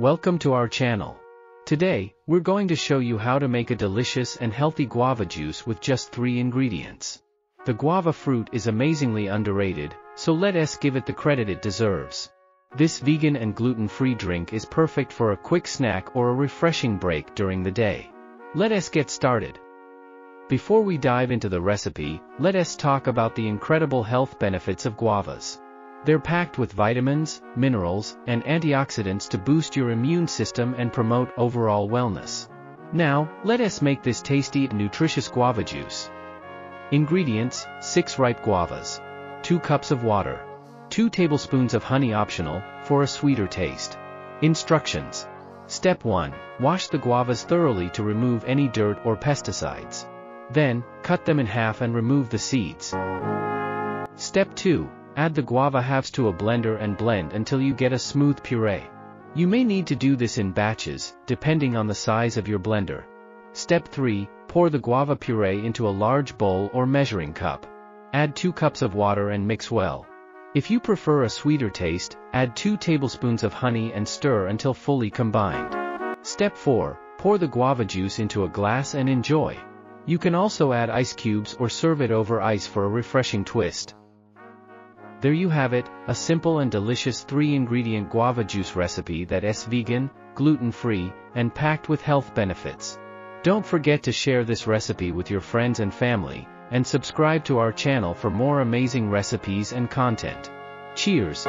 Welcome to our channel. Today, we're going to show you how to make a delicious and healthy guava juice with just 3 ingredients. The guava fruit is amazingly underrated, so let us give it the credit it deserves. This vegan and gluten-free drink is perfect for a quick snack or a refreshing break during the day. Let us get started. Before we dive into the recipe, let us talk about the incredible health benefits of guavas. They're packed with vitamins, minerals, and antioxidants to boost your immune system and promote overall wellness. Now, let us make this tasty and nutritious guava juice. Ingredients: 6 ripe guavas, 2 cups of water, 2 tablespoons of honey optional, for a sweeter taste. Instructions. Step 1. Wash the guavas thoroughly to remove any dirt or pesticides. Then, cut them in half and remove the seeds. Step 2. Add the guava halves to a blender and blend until you get a smooth puree. You may need to do this in batches, depending on the size of your blender. Step 3. Pour the guava puree into a large bowl or measuring cup. Add 2 cups of water and mix well. If you prefer a sweeter taste, add 2 tablespoons of honey and stir until fully combined. Step 4. Pour the guava juice into a glass and enjoy. You can also add ice cubes or serve it over ice for a refreshing twist. There you have it, a simple and delicious 3-ingredient guava juice recipe that is vegan, gluten-free, and packed with health benefits. Don't forget to share this recipe with your friends and family, and subscribe to our channel for more amazing recipes and content. Cheers!